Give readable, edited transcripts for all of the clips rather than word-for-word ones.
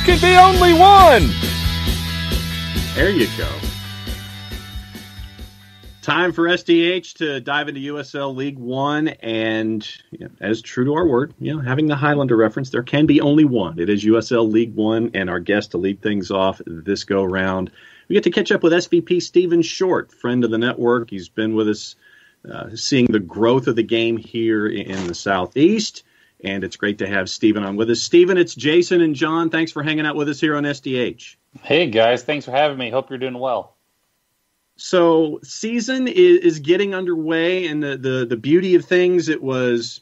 can be only one. There you go. Time for SDH to dive into USL League One, and as true to our word, having the Highlander reference, there can be only one. It is USL League One, and our guest to lead things off this go-round, we get to catch up with SVP Steven Short, friend of the network. He's been with us seeing the growth of the game here in the Southeast, and it's great to have Steven on with us. Steven, it's Jason and John. Thanks for hanging out with us here on SDH. Hey, guys. Thanks for having me. Hope you're doing well. So season is getting underway, and the beauty of things, it was,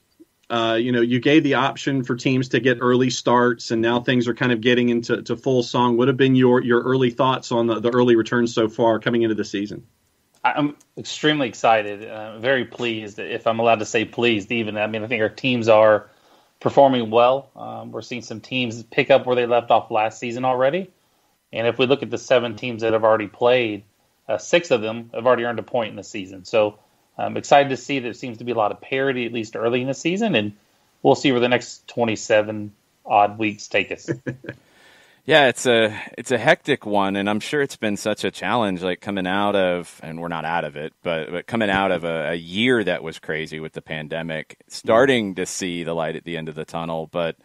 you gave the option for teams to get early starts, and now things are kind of getting into full song. What have been your early thoughts on the early returns so far coming into the season? I'm extremely excited, very pleased, if I'm allowed to say pleased even. I think our teams are performing well. We're seeing some teams pick up where they left off last season already. And if we look at the 7 teams that have already played, 6 of them have already earned a point in the season. So I'm excited to see there seems to be a lot of parity, at least early in the season, and we'll see where the next 27 odd weeks take us. Yeah, it's a hectic one, and I'm sure it's been such a challenge, like coming out of, and we're not out of it, but coming out of a year that was crazy with the pandemic, starting to see the light at the end of the tunnel. But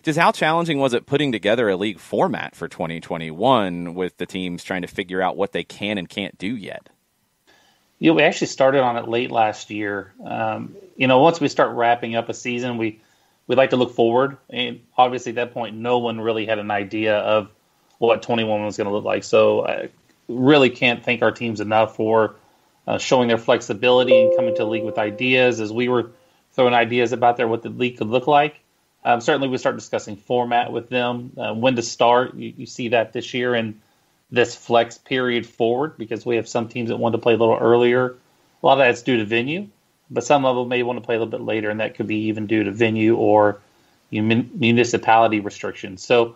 just how challenging was it putting together a league format for 2021 with the teams trying to figure out what they can and can't do yet? We actually started on it late last year. Once we start wrapping up a season, we'd like to look forward. And obviously at that point, no one really had an idea of what 21 was going to look like. So I really can't thank our teams enough for showing their flexibility and coming to the league with ideas as we were throwing ideas about there what the league could look like. Certainly, we start discussing format with them, when to start. You see that this year in this flex period forward, because we have some teams that want to play a little earlier. A lot of that's due to venue, but some of them may want to play a little bit later, and that could be even due to venue or municipality restrictions. So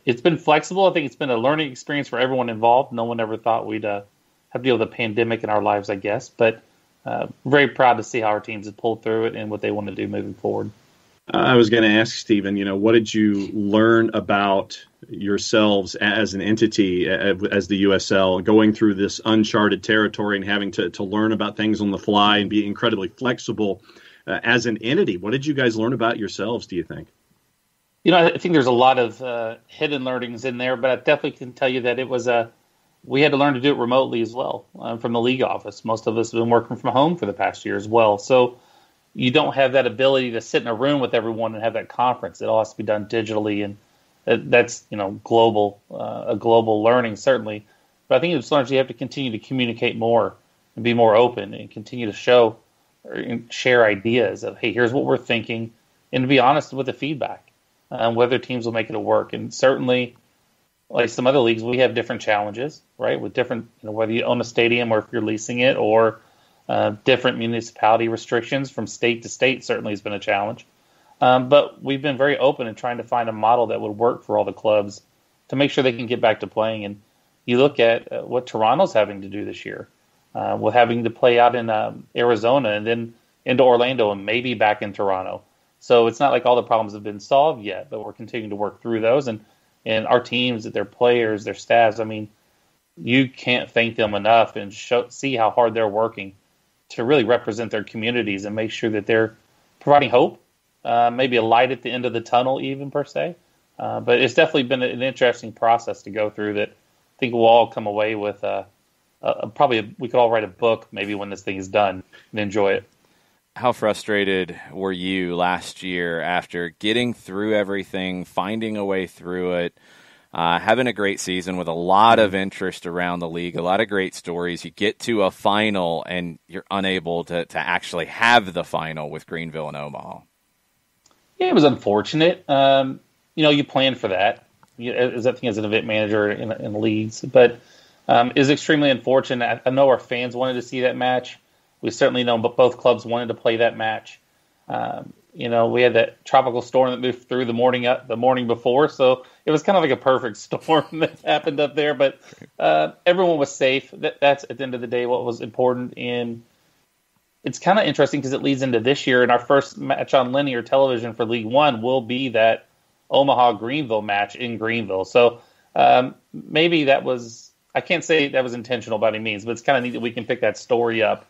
it's been flexible. I think it's been a learning experience for everyone involved. No one ever thought we'd have to deal with a pandemic in our lives, I guess. But very proud to see how our teams have pulled through it and what they want to do moving forward. I was going to ask Steven, what did you learn about yourselves as an entity, as the USL, going through this uncharted territory and having to learn about things on the fly and be incredibly flexible as an entity? What did you guys learn about yourselves, do you think? I think there's a lot of hidden learnings in there, but I definitely can tell you that it was we had to learn to do it remotely as well from the league office. Most of us have been working from home for the past year as well. So you don't have that ability to sit in a room with everyone and have that conference. It all has to be done digitally, and that's global, a global learning certainly. But I think it's learned you have to continue to communicate more and be more open and continue to show or share ideas of, hey, here's what we're thinking, and to be honest with the feedback, whether teams will make it work. And certainly, like some other leagues, we have different challenges, right? With different, whether you own a stadium or if you're leasing it, or different municipality restrictions from state to state certainly has been a challenge. But we've been very open in trying to find a model that would work for all the clubs to make sure they can get back to playing. And you look at what Toronto's having to do this year, with having to play out in Arizona and then into Orlando and maybe back in Toronto. So it's not like all the problems have been solved yet, but we're continuing to work through those. And our teams, their players, their staffs, you can't thank them enough and see how hard they're working to really represent their communities and make sure that they're providing hope, maybe a light at the end of the tunnel even per se. But it's definitely been an interesting process to go through that I think we'll all come away with we could all write a book maybe when this thing is done and enjoy it. How frustrated were you last year after getting through everything, finding a way through it, having a great season with a lot of interest around the league, a lot of great stories. You get to a final and you're unable to actually have the final with Greenville and Omaha. Yeah, it was unfortunate. You plan for that. As an event manager in leagues, but it was extremely unfortunate. I know our fans wanted to see that match. We certainly know both clubs wanted to play that match. We had that tropical storm that moved through the morning before, so it was kind of like a perfect storm that happened up there. But everyone was safe. That's at the end of the day what was important. And it's kind of interesting because it leads into this year. And our first match on linear television for League One will be that Omaha-Greenville match in Greenville. So maybe that was, I can't say that was intentional by any means, but it's kind of neat that we can pick that story up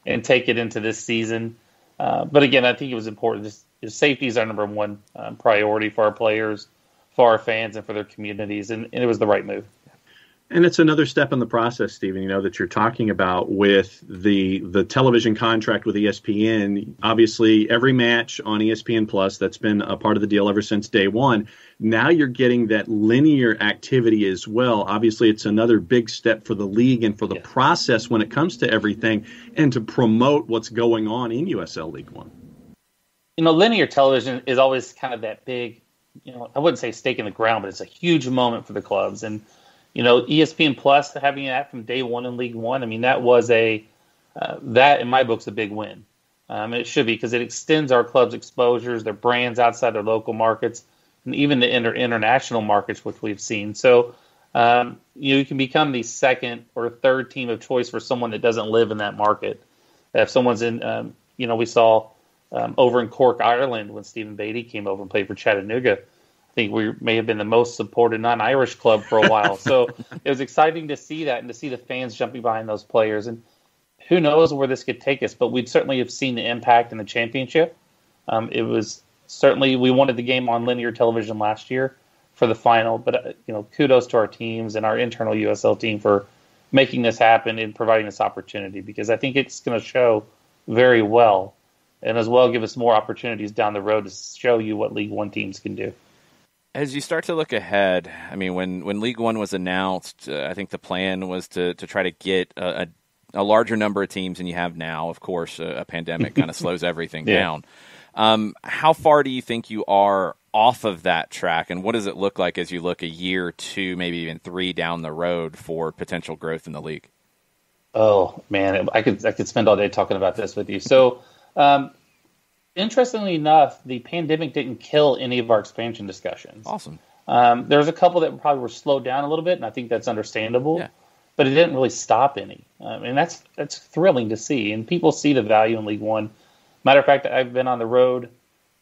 and take it into this season. But again, I think it was important. Safety is our number one priority for our players, for our fans, and for their communities, and it was the right move. And it's another step in the process, Steven, that you're talking about with the television contract with ESPN. Obviously, every match on ESPN Plus, that's been a part of the deal ever since day one. Now you're getting that linear activity as well. Obviously, it's another big step for the league and for the process when it comes to everything and to promote what's going on in USL League One. Linear television is always kind of that big, I wouldn't say stake in the ground, but it's a huge moment for the clubs. And ESPN Plus, having that from day one in League One, I mean, that was that in my book's a big win. It should be, because it extends our club's exposures, their brands outside their local markets, and even the international markets, which we've seen. So, you can become the second or third team of choice for someone that doesn't live in that market. If someone's in, we saw over in Cork, Ireland, when Stephen Beatty came over and played for Chattanooga, I think we may have been the most supported non-Irish club for a while. So it was exciting to see that and to see the fans jumping behind those players. And who knows where this could take us, but we'd certainly have seen the impact in the championship. It was certainly, we wanted the game on linear television last year for the final, but kudos to our teams and our internal USL team for making this happen and providing this opportunity, because I think it's going to show very well, and as well give us more opportunities down the road to show you what League One teams can do. As you start to look ahead, I mean, when League One was announced, I think the plan was to try to get a larger number of teams than you have now. Of course, a pandemic kind of slows everything down. How far do you think you are off of that track, and what does it look like as you look a year, 2, maybe even 3 down the road for potential growth in the league? Oh man, I could spend all day talking about this with you. So, interestingly enough, the pandemic didn't kill any of our expansion discussions. Awesome. There's a couple that probably were slowed down a little bit, and I think that's understandable. Yeah. But it didn't really stop any, and that's thrilling to see. And people see the value in League One. Matter of fact, I've been on the road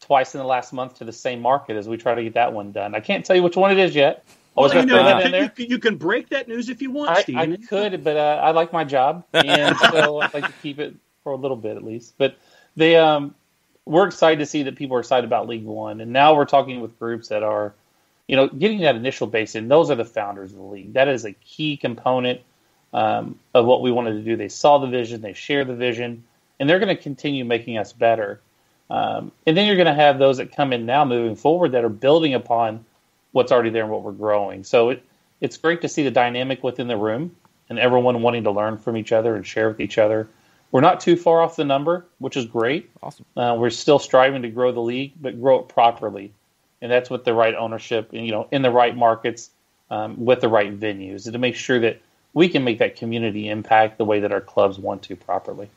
twice in the last month to the same market as we try to get that one done. I can't tell you which one it is yet. You can break that news if you want, Steven. I could, but I like my job, and so I'd like to keep it for a little bit at least. But we're excited to see that people are excited about League One, and now we're talking with groups that are, getting that initial base in. Those are the founders of the league. That is a key component of what we wanted to do. They saw the vision, they share the vision, and they're going to continue making us better. And then you're going to have those that come in now moving forward that are building upon what's already there and what we're growing. So it's great to see the dynamic within the room and everyone wanting to learn from each other and share with each other. We're not too far off the number, which is great. Awesome. We're still striving to grow the league, but grow it properly. And that's with the right ownership and, in the right markets, with the right venues, and to make sure that we can make that community impact the way that our clubs want to properly.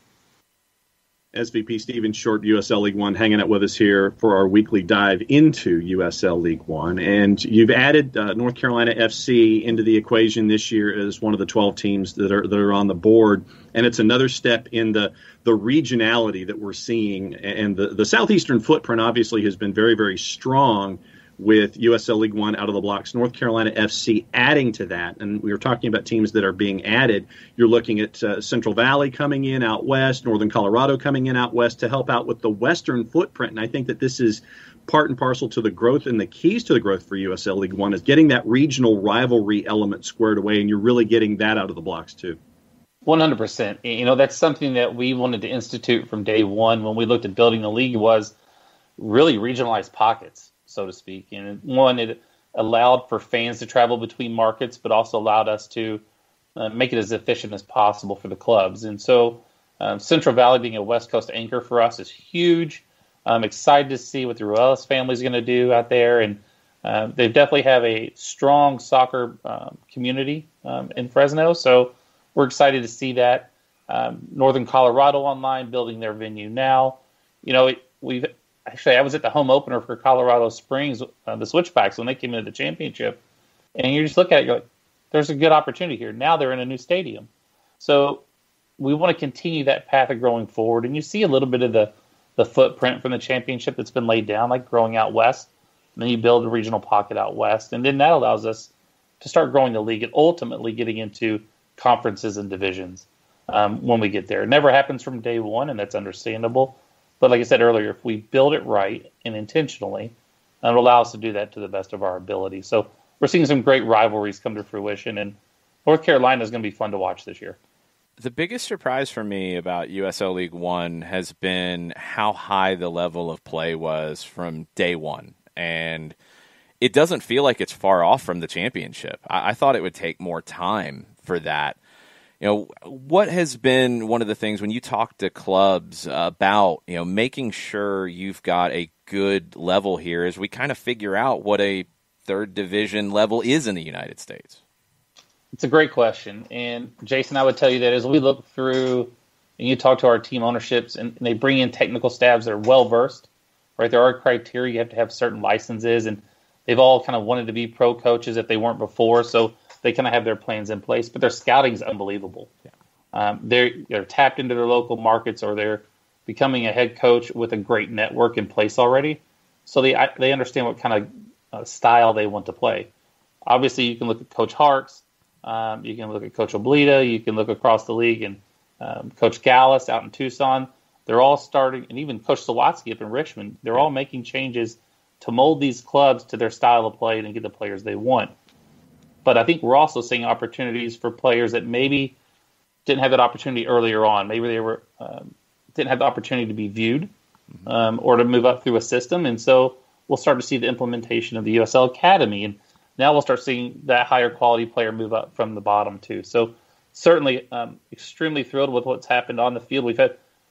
SVP Steven Short, USL League One, hanging out with us here for our weekly dive into USL League One. And you've added North Carolina FC into the equation this year as one of the 12 teams that are on the board. And it's another step in the regionality that we're seeing. And the Southeastern footprint obviously has been very, very strong with USL League One out of the blocks. North Carolina FC adding to that. And we were talking about teams that are being added. You're looking at Central Valley coming in out west, Northern Colorado coming in out west to help out with the Western footprint. And I think that this is part and parcel to the growth, and the keys to the growth for USL League One is getting that regional rivalry element squared away. And you're really getting that out of the blocks too. 100%. That's something that we wanted to institute from day one when we looked at building the league, was really regionalized pockets, so to speak. And one, it allowed for fans to travel between markets, but also allowed us to make it as efficient as possible for the clubs. And so Central Valley being a West Coast anchor for us is huge. I'm excited to see what the Ruelas family is going to do out there. And they definitely have a strong soccer community in Fresno. So we're excited to see that. Northern Colorado Online building their venue now. I was at the home opener for Colorado Springs, the Switchbacks, when they came into the championship. And you just look at it, you're like, there's a good opportunity here. Now they're in a new stadium. So we want to continue that path of growing forward. And you see a little bit of the footprint from the championship that's been laid down, like growing out west. And then you build a regional pocket out west. And then that allows us to start growing the league and ultimately getting into conferences and divisions when we get there. It never happens from day one, and that's understandable. But like I said earlier, if we build it right and intentionally, it'll allow us to do that to the best of our ability. So we're seeing some great rivalries come to fruition, and North Carolina is going to be fun to watch this year. The biggest surprise for me about USL League One has been how high the level of play was from day one. And it doesn't feel like it's far off from the championship. I thought it would take more time for that. You know, what has been one of the things when you talk to clubs about, you know, making sure you've got a good level here as we kind of figure out what a third division level is in the United States? It's a great question. And Jason, I would tell you that as we look through and you talk to our team ownerships and they bring in technical staffs that are well-versed, right? There are criteria. You have to have certain licenses, and they've all kind of wanted to be pro coaches if they weren't before. So they kind of have their plans in place, but their scouting is unbelievable. Yeah. They're tapped into their local markets, or they're becoming a head coach with a great network in place already. So they understand what kind of style they want to play. Obviously, you can look at Coach Harks. You can look at Coach Oblita. You can look across the league and Coach Gallus out in Tucson. They're all starting, and even Coach Sawatsky up in Richmond. They're all making changes to mold these clubs to their style of play and get the players they want. But I think we're also seeing opportunities for players that maybe didn't have that opportunity earlier on. Maybe they were didn't have the opportunity to be viewed or to move up through a system. And so we'll start to see the implementation of the USL Academy. And now we'll start seeing that higher quality player move up from the bottom too. So certainly extremely thrilled with what's happened on the field.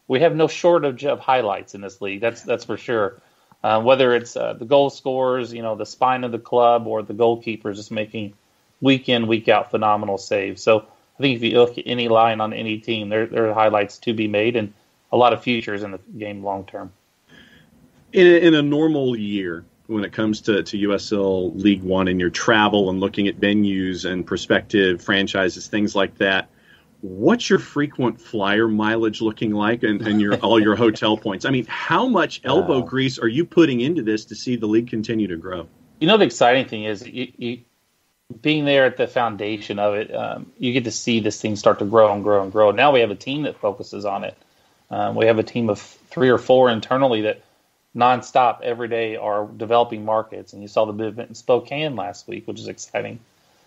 We have no shortage of highlights in this league. That's for sure. Whether it's the goal scorers, you know, the spine of the club, or the goalkeepers just making week in, week out phenomenal saves. So I think if you look at any line on any team, there are highlights to be made and a lot of futures in the game long term. In a normal year, when it comes to USL League One and your travel and looking at venues and prospective franchises, things like that, what's your frequent flyer mileage looking like and your all your hotel points? I mean, how much elbow grease are you putting into this to see the league continue to grow? You know, the exciting thing is you being there at the foundation of it, you get to see this thing start to grow and grow and grow. Now we have a team that focuses on it. We have a team of 3 or 4 internally that nonstop every day are developing markets. And you saw the movement in Spokane last week, which is exciting.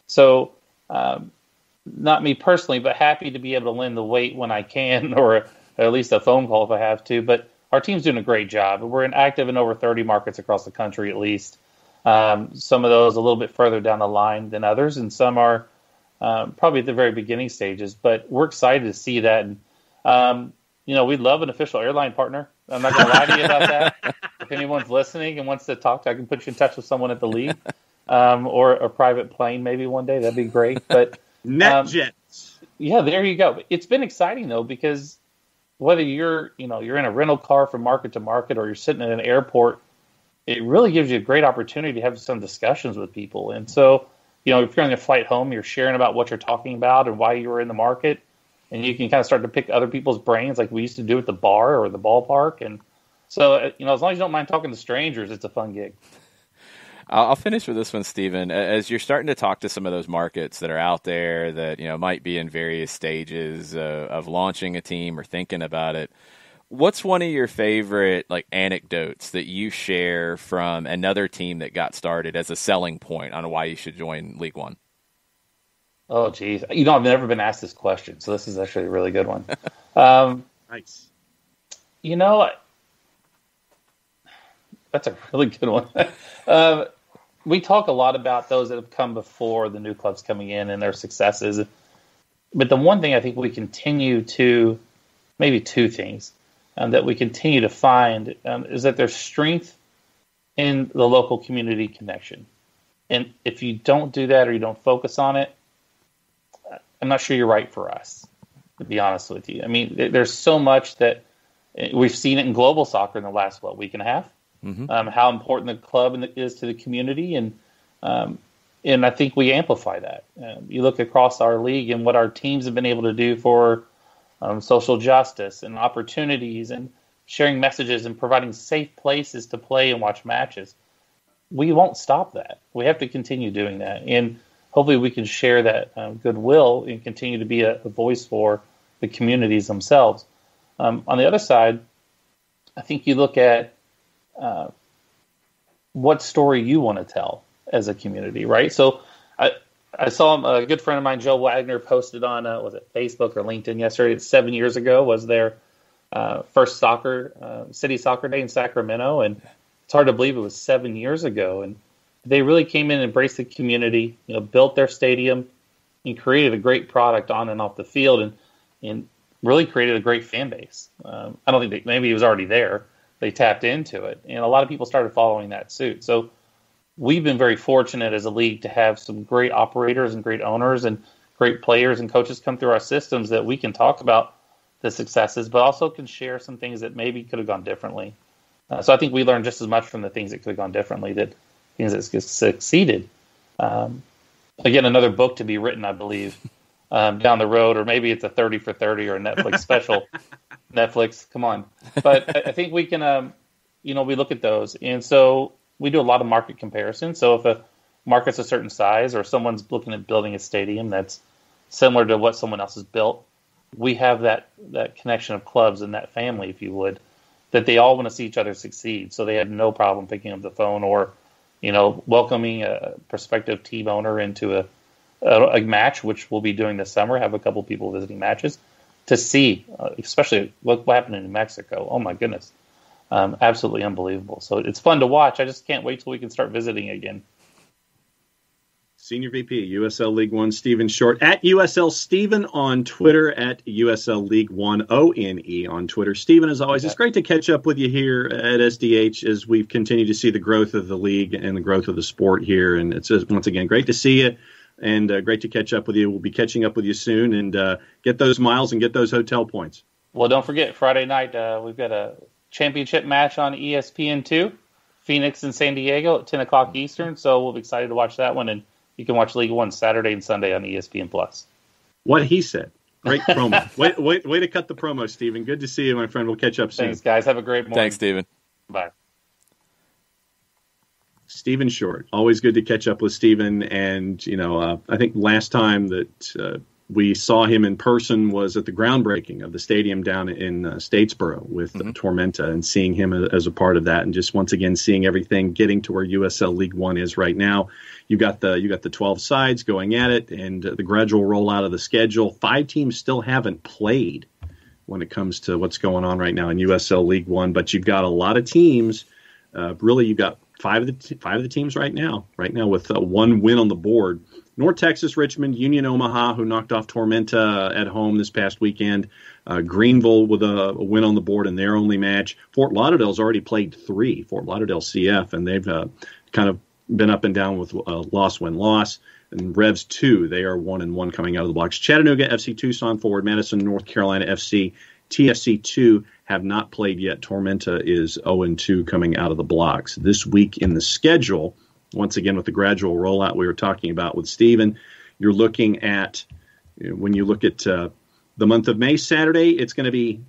So not me personally, but happy to be able to lend the weight when I can, or at least a phone call if I have to. But our team's doing a great job. We're active in over 30 markets across the country at least. Some of those a little bit further down the line than others, and some are probably at the very beginning stages. But we're excited to see that. And, you know, we'd love an official airline partner. I'm not going to lie to you about that. If anyone's listening and wants to talk, I can put you in touch with someone at the league, or a private plane maybe one day. That'd be great. But NetJets. Yeah, there you go. It's been exciting though, because whether you're in a rental car from market to market, or you're sitting in an airport, it really gives you a great opportunity to have some discussions with people. And so, you know, if you're on your flight home, you're sharing about what you're talking about and why you were in the market, and you can kind of start to pick other people's brains like we used to do at the bar or the ballpark. And so, you know, as long as you don't mind talking to strangers, it's a fun gig. I'll finish with this one, Steven. As you're starting to talk to some of those markets that are out there that, you know, might be in various stages of launching a team or thinking about it, what's one of your favorite anecdotes that you share from another team that got started as a selling point on why you should join League One? Oh, geez. You know, I've never been asked this question, so this is actually a really good one. Nice. You know, that's a really good one. We talk a lot about those that have come before the new clubs coming in and their successes. But the one thing I think we continue to, maybe 2 things, that we continue to find is that there's strength in the local community connection. And if you don't do that, or you don't focus on it, I'm not sure you're right for us, to be honest with you. I mean, there's so much that we've seen it in global soccer in the last, week and a half. Mm-hmm. How important the club is to the community, and I think we amplify that. You look across our league and what our teams have been able to do for social justice and opportunities, and sharing messages and providing safe places to play and watch matches. we won't stop that. We have to continue doing that. And hopefully we can share that goodwill and continue to be a voice for the communities themselves. On the other side, I think you look at what story you want to tell as a community, right? So I saw a good friend of mine, Joe Wagner, posted on was it Facebook or LinkedIn yesterday. 7 years ago was their first city soccer day in Sacramento, and it's hard to believe it was 7 years ago. And they really came in and embraced the community, built their stadium, and created a great product on and off the field, and really created a great fan base. I don't think maybe it was already there. They tapped into it, and a lot of people started following that suit. So we've been very fortunate as a league to have some great operators and great owners and great players and coaches come through our systems that we can talk about the successes, but also can share some things that maybe could have gone differently. So I think we learned just as much from the things that could have gone differently, that things that succeeded. Again, another book to be written, I believe, down the road, or maybe it's a 30 for 30 or a Netflix special. Netflix, come on. But I think we can, we look at those. And so we do a lot of market comparison. So if a market's a certain size or someone's looking at building a stadium that's similar to what someone else has built, we have that connection of clubs and that family, if you would, that they all want to see each other succeed. So they have no problem picking up the phone or, welcoming a prospective team owner into a match, which we'll be doing this summer, have a couple people visiting matches to see, especially what happened in New Mexico. Oh my goodness. Absolutely unbelievable. So it's fun to watch. I just can't wait till we can start visiting again. Senior VP, USL League One, Steven Short, at USL Steven on Twitter, at USL League One, ONE on Twitter. Steven, as always, it's great to catch up with you here at SDH as we've continued to see the growth of the league and the growth of the sport here. And it's once again great to see you and great to catch up with you. We'll be catching up with you soon and get those miles and get those hotel points. Well, don't forget, Friday night, we've got a championship match on ESPN2, Phoenix and San Diego at 10 o'clock Eastern. So we'll be excited to watch that one. And you can watch League One Saturday and Sunday on ESPN+. What he said. Great promo. Way to cut the promo, Steven. Good to see you, my friend. We'll catch up soon. Thanks, guys. Have a great morning. Thanks, Steven. Bye. Steven Short. Always good to catch up with Steven. And, I think last time that we saw him in person was at the groundbreaking of the stadium down in Statesboro with Tormenta, and seeing him as a part of that, and just once again seeing everything getting to where USL League One is right now. You got the 12 sides going at it, and the gradual rollout of the schedule. 5 teams still haven't played when it comes to what's going on right now in USL League One, but you've got a lot of teams. Really, you've got five of the teams right now with one win on the board. North Texas, Richmond, Union Omaha, who knocked off Tormenta at home this past weekend. Greenville with a win on the board in their only match. Fort Lauderdale's already played 3, Fort Lauderdale CF, and they've kind of been up and down with loss, win, loss. And Revs 2, they are 1-1 coming out of the blocks. Chattanooga, FC Tucson, Forward Madison, North Carolina FC, TFC 2 have not played yet. Tormenta is 0-2 coming out of the blocks. This week in the schedule, once again with the gradual rollout we were talking about with Steven, you're looking at, when you look at the month of May, Saturday, it's going to be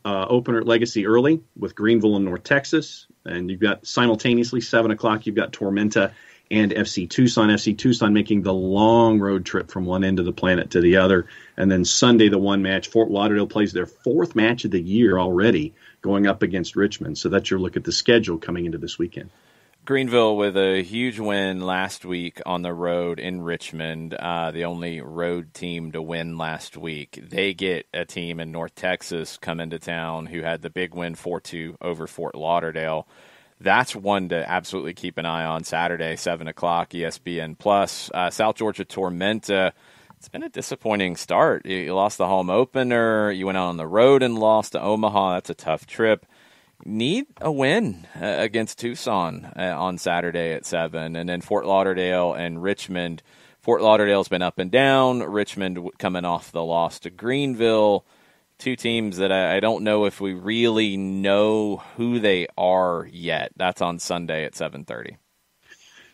opener at Legacy early with Greenville and North Texas. And you've got simultaneously 7 o'clock, you've got Tormenta and FC Tucson. FC Tucson making the long road trip from one end of the planet to the other. And then Sunday, the one match, Fort Lauderdale plays their 4th match of the year already, going up against Richmond. So that's your look at the schedule coming into this weekend. Greenville with a huge win last week on the road in Richmond, the only road team to win last week. They get a team in North Texas come into town who had the big win 4-2 over Fort Lauderdale. That's one to absolutely keep an eye on. Saturday, 7 o'clock, ESPN+. South Georgia Tormenta. It's been a disappointing start. You lost the home opener. You went out on the road and lost to Omaha. That's a tough trip. Need a win against Tucson on Saturday at 7. And then Fort Lauderdale and Richmond. Fort Lauderdale's been up and down. Richmond coming off the loss to Greenville. 2 teams that I don't know if we really know who they are yet. That's on Sunday at 7:30.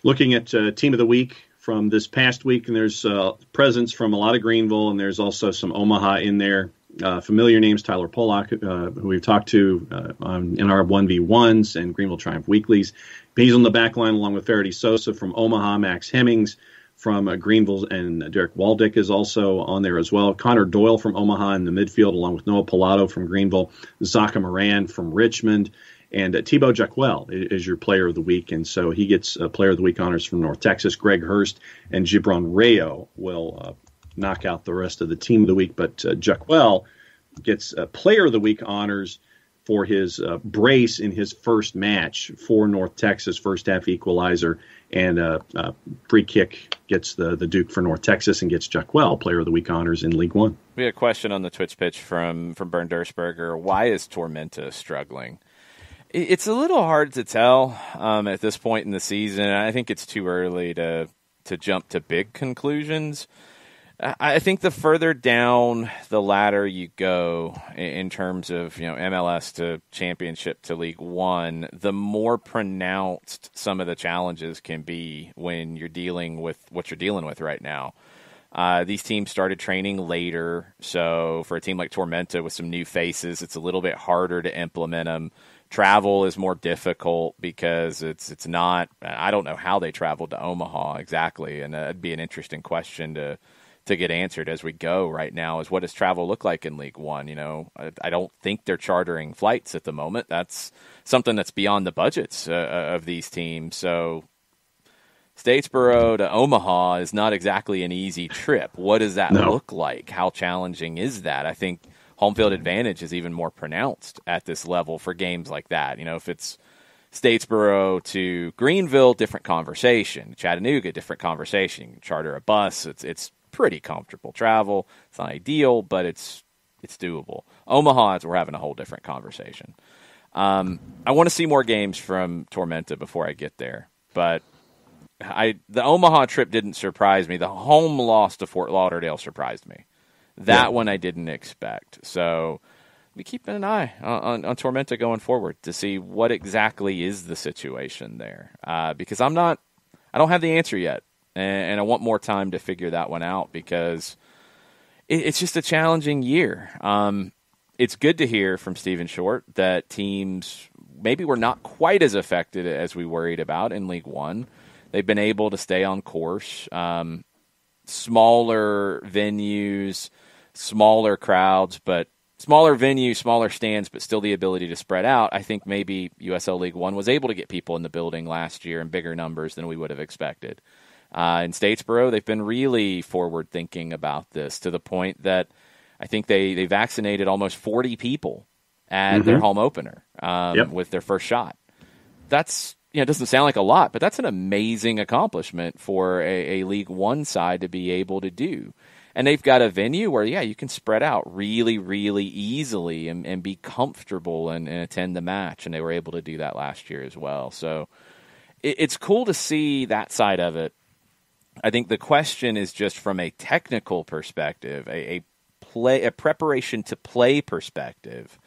Looking at Team of the Week from this past week, and there's presence from a lot of Greenville, and there's also some Omaha in there. familiar names, Tyler Pollock, who we've talked to in our 1v1s and Greenville Triumph Weeklies. He's on the back line along with Faraday Sosa from Omaha, Max Hemmings from Greenville, and Derek Waldick is also on there as well. Connor Doyle from Omaha in the midfield, along with Noah Pilato from Greenville, Zaka Moran from Richmond, and Thibaut Jacquel is your player of the week. And so he gets player of the week honors from North Texas. Greg Hurst and Gibran Rayo will knock out the rest of the team of the week. But Jacquel gets player of the week honors for his brace in his first match for North Texas, first half equalizer, and free kick gets the Duke for North Texas and gets Jacquel player of the week honors in League One. We had a question on the Twitch pitch from Bernd Dursberger. Why is Tormenta struggling? It's a little hard to tell at this point in the season. I think it's too early to jump to big conclusions. I think the further down the ladder you go in terms of MLS to Championship to League One, the more pronounced some of the challenges can be when you're dealing with what you're dealing with right now. These teams started training later, so for a team like Tormenta with some new faces, it's a little bit harder to implement them. Travel is more difficult because it's not. I don't know how they traveled to Omaha exactly, and that'd be an interesting question to get answered as we go right now, is what does travel look like in League One? I don't think they're chartering flights at the moment. That's something that's beyond the budgets of these teams. So Statesboro to Omaha is not exactly an easy trip. What does that look like? How challenging is that? I think home field advantage is even more pronounced at this level for games like that. If it's Statesboro to Greenville, different conversation. Chattanooga, different conversation. You can charter a bus. It's pretty comfortable travel. It's not ideal, but it's doable. Omaha, we're having a whole different conversation. I want to see more games from Tormenta before I get there, but the Omaha trip didn't surprise me. The home loss to Fort Lauderdale surprised me. That one I didn't expect. So we keep an eye on Tormenta going forward to see what exactly is the situation there, because I don't have the answer yet. And I want more time to figure that one out because it's just a challenging year. It's good to hear from Stephen Short that teams maybe were not quite as affected as we worried about in League One. They've been able to stay on course. Smaller venues, smaller crowds, but smaller venues, smaller stands, but still the ability to spread out. I think maybe USL League One was able to get people in the building last year in bigger numbers than we would have expected. In Statesboro, they've been really forward-thinking about this to the point that I think they vaccinated almost 40 people at their home opener with their first shot. That's it doesn't sound like a lot, but that's an amazing accomplishment for a League One side to be able to do. And they've got a venue where, you can spread out really, really easily and be comfortable and attend the match, and they were able to do that last year as well. So it's cool to see that side of it. I think the question is just from a technical perspective, a preparation to play perspective.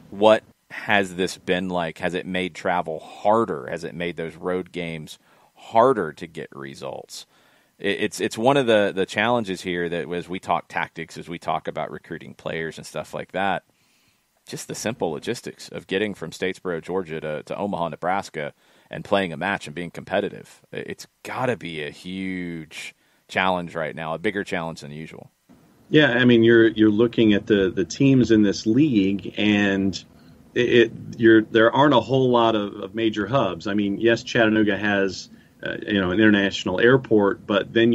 What has this been like? Has it made travel harder? Has it made those road games harder to get results? It's one of the challenges here that as we talk tactics, as we talk about recruiting players and stuff like that, just the simple logistics of getting from Statesboro, Georgia to Omaha, Nebraska, and playing a match and being competitive. It's got to be a huge challenge right now, a bigger challenge than usual. Yeah, I mean, you're looking at the teams in this league, and there aren't a whole lot of major hubs. I mean, yes, Chattanooga has an international airport, but then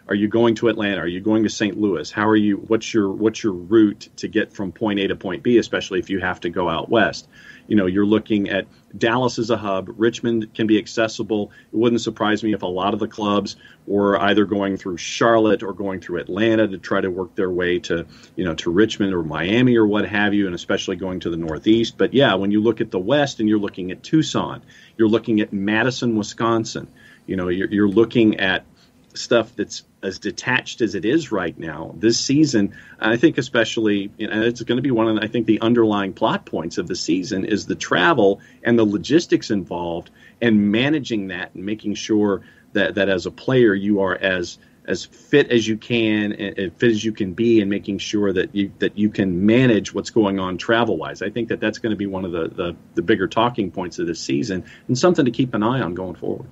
are you going to Atlanta? Are you going to St. Louis? What's your route to get from point A to point B, especially if you have to go out west? You're looking at Dallas as a hub. Richmond can be accessible. It wouldn't surprise me if a lot of the clubs were either going through Charlotte or going through Atlanta to try to work their way to Richmond or Miami or what have you, and especially going to the Northeast. But yeah, when you look at the West and you're looking at Tucson, you're looking at Madison, Wisconsin, you're looking at stuff that's as detached as it is right now this season. I think especially, and it's going to be one of the underlying plot points of the season is the travel and the logistics involved and managing that and making sure that as a player you are as as fit as you can and fit as you can be, and making sure that you can manage what's going on travel wise. I think that's going to be one of the bigger talking points of this season, and something to keep an eye on going forward.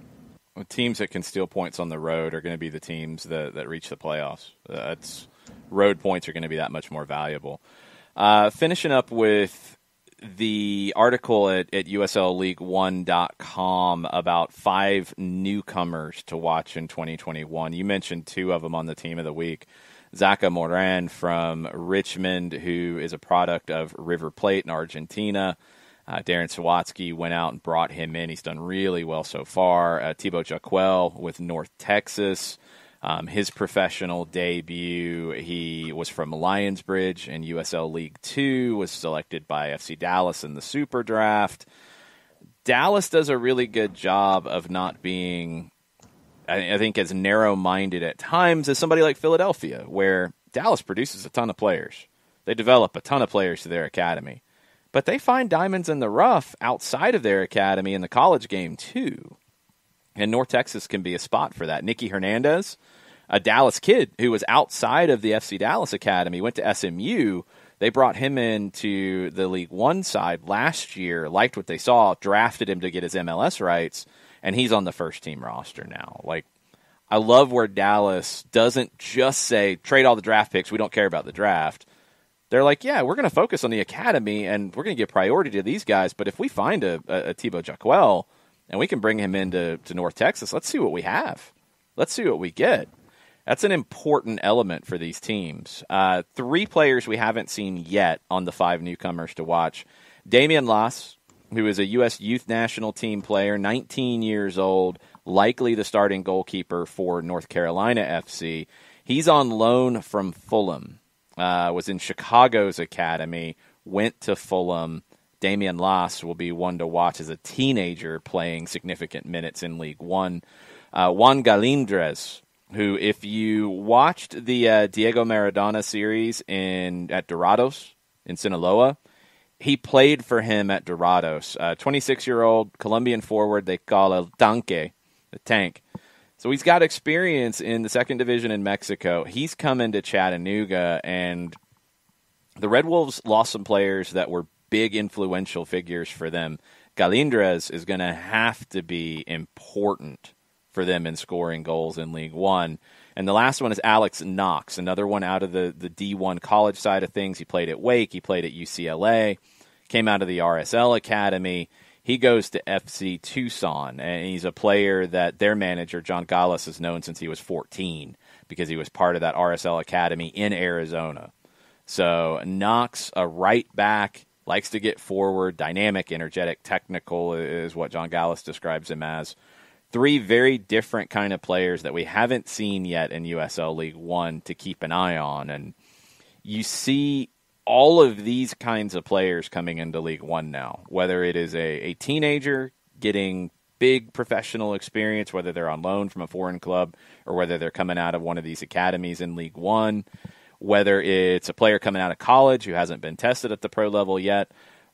Well, teams that can steal points on the road are going to be the teams that reach the playoffs. Road points are going to be that much more valuable. Finishing up with the article at USLLeague1.com about 5 newcomers to watch in 2021. You mentioned 2 of them on the Team of the Week. Zaka Moran from Richmond, who is a product of River Plate in Argentina. Darren Sawatsky went out and brought him in. He's done really well so far. Thibaut Jaquel with North Texas. His professional debut, he was from Lionsbridge in USL League 2, was selected by FC Dallas in the Super Draft. Dallas does a really good job of not being, I think, as narrow-minded at times as somebody like Philadelphia, where Dallas produces a ton of players. They develop a ton of players to their academy. But they find diamonds in the rough outside of their academy in the college game, too. And North Texas can be a spot for that. Nicky Hernandez, a Dallas kid who was outside of the FC Dallas Academy, went to SMU. They brought him into the League One side last year, liked what they saw, drafted him to get his MLS rights, and he's on the first-team roster now. Like, I love where Dallas doesn't just say, trade all the draft picks, we don't care about the draft. They're like, yeah, we're going to focus on the academy, and we're going to give priority to these guys, but if we find a Thibaut Jaquel and we can bring him into North Texas, let's see what we have. Let's see what we get. That's an important element for these teams. 3 players we haven't seen yet on the 5 newcomers to watch. Damian Las, who is a U.S. Youth National Team player, 19 years old, likely the starting goalkeeper for North Carolina FC. He's on loan from Fulham. Was in Chicago's academy, went to Fulham. Damian Las will be one to watch as a teenager playing significant minutes in League One. Juan Galindres, who, if you watched the Diego Maradona series at Dorados in Sinaloa, he played for him at Dorados. 26-year-old Colombian forward they call El Tanque, the tank. So he's got experience in the second division in Mexico. He's come into Chattanooga, and the Red Wolves lost some players that were big influential figures for them. Galindres is going to have to be important for them in scoring goals in League One. And the last one is Alex Knox, another one out of the D1 college side of things. He played at Wake. He played at UCLA, came out of the RSL Academy. He goes to FC Tucson, and he's a player that their manager, John Gallas, has known since he was 14 because he was part of that RSL Academy in Arizona. So Knox, a right back, likes to get forward, dynamic, energetic, technical is what John Gallas describes him as. 3 very different kind of players that we haven't seen yet in USL League One to keep an eye on. And you see all of these kinds of players coming into League One now, whether it is a teenager getting big professional experience, whether they're on loan from a foreign club or whether they're coming out of one of these academies in League One, whether it's a player coming out of college who hasn't been tested at the pro level yet,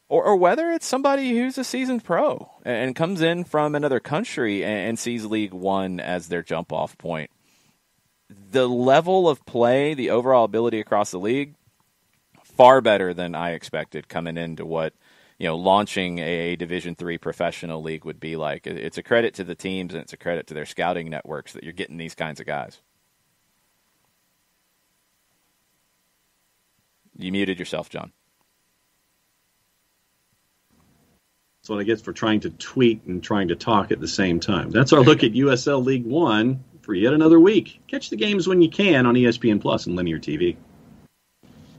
or whether it's somebody who's a seasoned pro and comes in from another country and sees League One as their jump-off point. The level of play, the overall ability across the league, far better than I expected coming into what, launching a Division III professional league would be like. It's a credit to the teams, and it's a credit to their scouting networks that you're getting these kinds of guys. You muted yourself, John. That's what I get for trying to tweet and trying to talk at the same time. That's our look at USL League One for yet another week. Catch the games when you can on ESPN Plus and linear TV.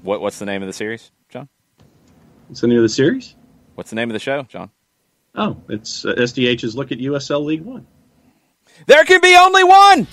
What's the name of the series, John? What's the name of the series? What's the name of the show, John? Oh, it's SDH's look at USL League One. There can be only one!